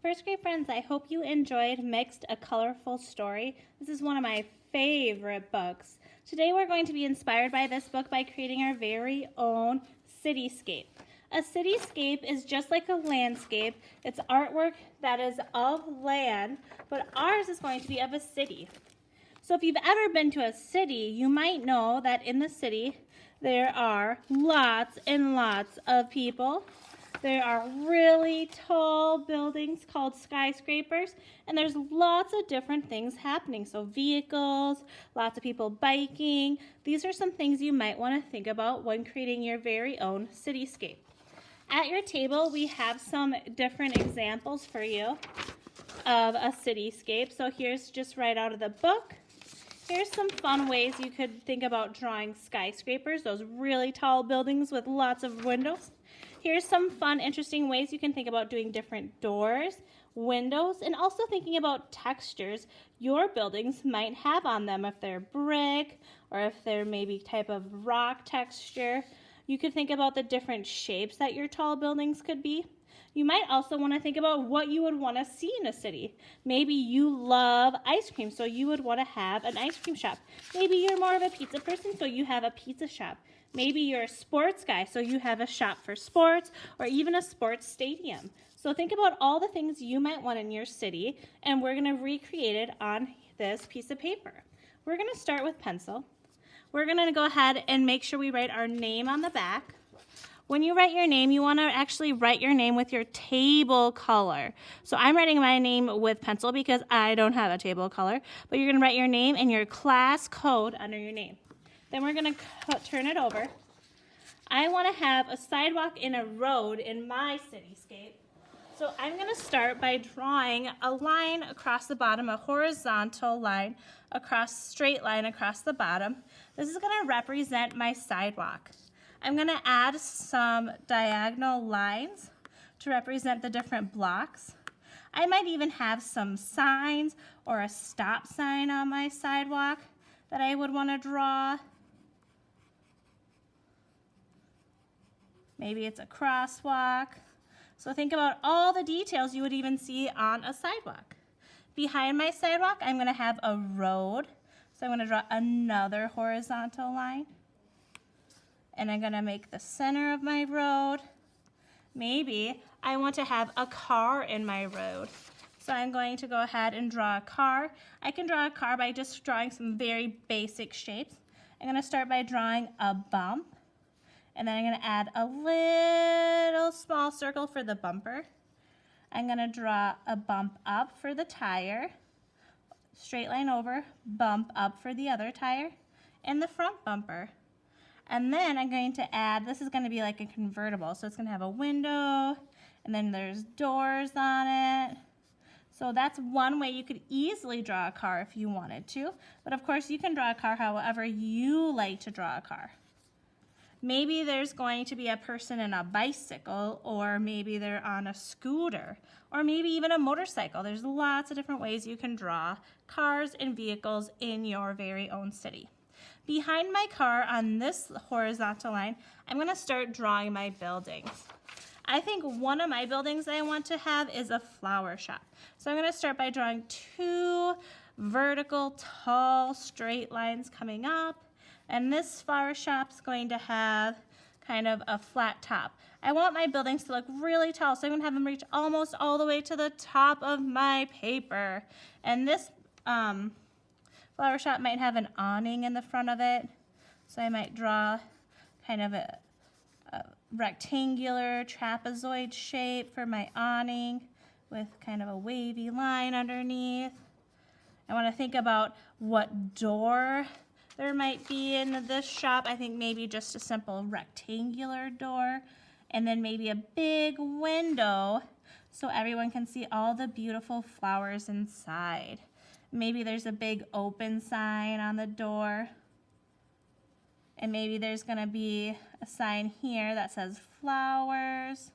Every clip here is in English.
First grade friends, I hope you enjoyed Mixed, a Colorful Story. This is one of my favorite books. Today we're going to be inspired by this book by creating our very own cityscape. A cityscape is just like a landscape. It's artwork that is of land, but ours is going to be of a city. So if you've ever been to a city, you might know that in the city there are lots and lots of people. There are really tall buildings called skyscrapers, and there's lots of different things happening. So vehicles, lots of people biking. These are some things you might want to think about when creating your very own cityscape. At your table, we have some different examples for you of a cityscape. So here's just right out of the book. Here's some fun ways you could think about drawing skyscrapers, those really tall buildings with lots of windows. Here's some fun, interesting ways you can think about doing different doors, windows, and also thinking about textures your buildings might have on them. If they're brick or if they're maybe type of rock texture, you could think about the different shapes that your tall buildings could be. You might also want to think about what you would want to see in a city. Maybe you love ice cream, so you would want to have an ice cream shop. Maybe you're more of a pizza person, so you have a pizza shop. Maybe you're a sports guy, so you have a shop for sports or even a sports stadium. So think about all the things you might want in your city, and we're going to recreate it on this piece of paper. We're going to start with pencil. We're going to go ahead and make sure we write our name on the back. When you write your name, you want to actually write your name with your table color. So I'm writing my name with pencil because I don't have a table color, but you're going to write your name and your class code under your name. Then we're going to turn it over. I want to have a sidewalk and a road in my cityscape. So I'm going to start by drawing a line across the bottom, a horizontal line, straight line across the bottom. This is going to represent my sidewalk. I'm going to add some diagonal lines to represent the different blocks. I might even have some signs or a stop sign on my sidewalk that I would want to draw. Maybe it's a crosswalk. So think about all the details you would even see on a sidewalk. Behind my sidewalk, I'm going to have a road. So I'm going to draw another horizontal line. And I'm going to make the center of my road. Maybe I want to have a car in my road. So I'm going to go ahead and draw a car. I can draw a car by just drawing some very basic shapes. I'm going to start by drawing a bump. And then I'm going to add a little small circle for the bumper. I'm going to draw a bump up for the tire. Straight line over, bump up for the other tire, and the front bumper. And then I'm going to add, this is going to be like a convertible, so it's going to have a window, and then there's doors on it. So that's one way you could easily draw a car if you wanted to. But of course, you can draw a car however you like to draw a car. Maybe there's going to be a person in a bicycle, or maybe they're on a scooter, or maybe even a motorcycle. There's lots of different ways you can draw cars and vehicles in your very own city. Behind my car on this horizontal line, I'm going to start drawing my buildings. I think one of my buildings I want to have is a flower shop. So I'm going to start by drawing two vertical, tall, straight lines coming up. And this flower shop's going to have kind of a flat top. I want my buildings to look really tall, so I'm going to have them reach almost all the way to the top of my paper. And this flower shop might have an awning in the front of it. So I might draw kind of a rectangular trapezoid shape for my awning with kind of a wavy line underneath. I want to think about what door there might be in this shop. I think maybe just a simple rectangular door, and then maybe a big window so everyone can see all the beautiful flowers inside. Maybe there's a big open sign on the door, and maybe there's going to be a sign here that says flowers.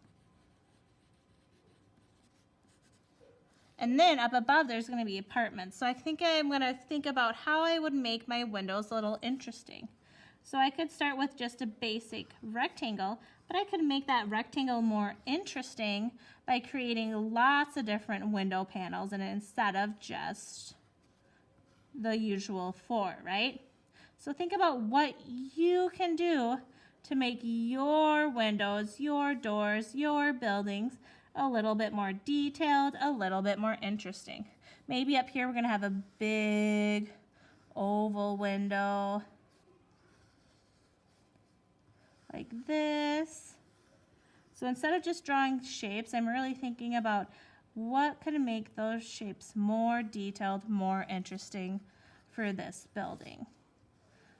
And then up above, there's going to be apartments. So I think I'm going to think about how I would make my windows a little interesting. So I could start with just a basic rectangle, but I could make that rectangle more interesting by creating lots of different window panels and instead of just the usual 4, right? So think about what you can do to make your windows, your doors, your buildings a little bit more detailed, a little bit more interesting. Maybe up here we're going to have a big oval window like this. So instead of just drawing shapes, I'm really thinking about what could make those shapes more detailed, more interesting for this building.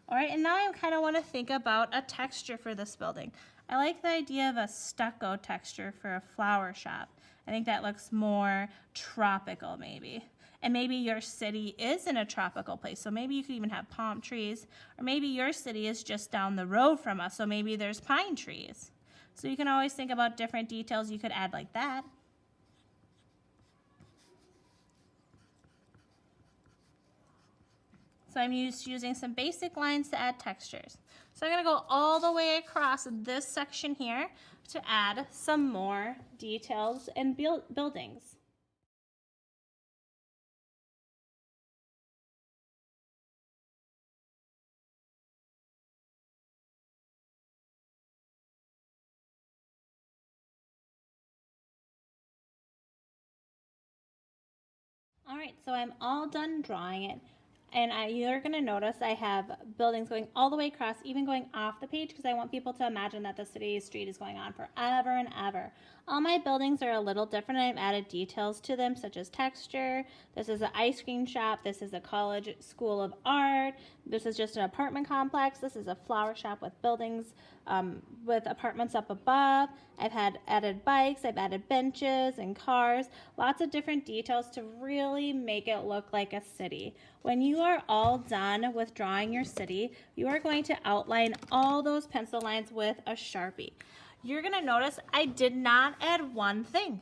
All right, and now I kind of want to think about a texture for this building. I like the idea of a stucco texture for a flower shop. I think that looks more tropical maybe. And maybe your city is in a tropical place, so maybe you could even have palm trees, or maybe your city is just down the road from us, so maybe there's pine trees. So you can always think about different details you could add like that. So I'm using some basic lines to add textures. So I'm going to go all the way across this section here to add some more details and buildings. All right, so I'm all done drawing it. And you're going to notice I have buildings going all the way across, even going off the page, because I want people to imagine that the city street is going on forever and ever. All my buildings are a little different. I've added details to them, such as texture. This is an ice cream shop. This is a college school of art. This is just an apartment complex. This is a flower shop with buildings with apartments up above. I've added bikes. I've added benches and cars. Lots of different details to really make it look like a city. When you are all done with drawing your city, you are going to outline all those pencil lines with a Sharpie. You're going to notice I did not add one thing.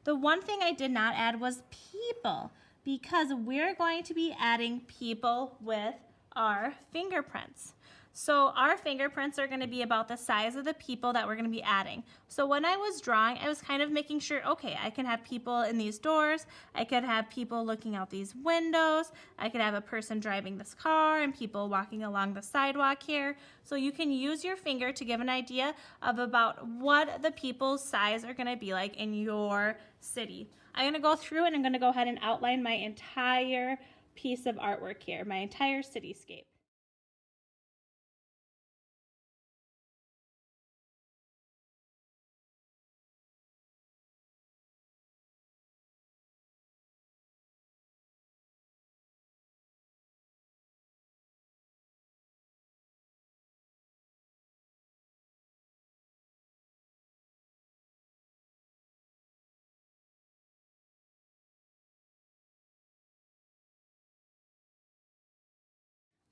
The one thing I did not add was people, because we're going to be adding people with our fingerprints. So our fingerprints are going to be about the size of the people that we're going to be adding. So when I was drawing, I was kind of making sure, okay, I can have people in these doors, I could have people looking out these windows, I could have a person driving this car and people walking along the sidewalk here. So you can use your finger to give an idea of about what the people's size are going to be like in your city. I'm going to go through and I'm going to go ahead and outline my entire piece of artwork here, my entire cityscape.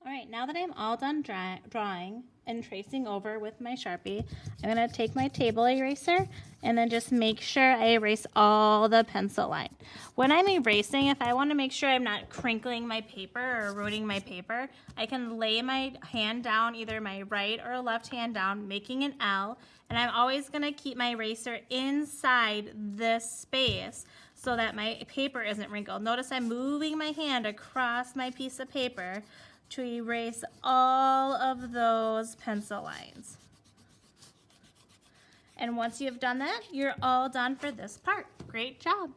All right, now that I'm all done drawing and tracing over with my Sharpie, I'm going to take my table eraser and then just make sure I erase all the pencil line. When I'm erasing, if I want to make sure I'm not crinkling my paper or eroding my paper, I can lay my hand down, either my right or left hand down, making an L, and I'm always going to keep my eraser inside this space so that my paper isn't wrinkled. Notice I'm moving my hand across my piece of paper to erase all of those pencil lines. And once you've done that, you're all done for this part. Great job.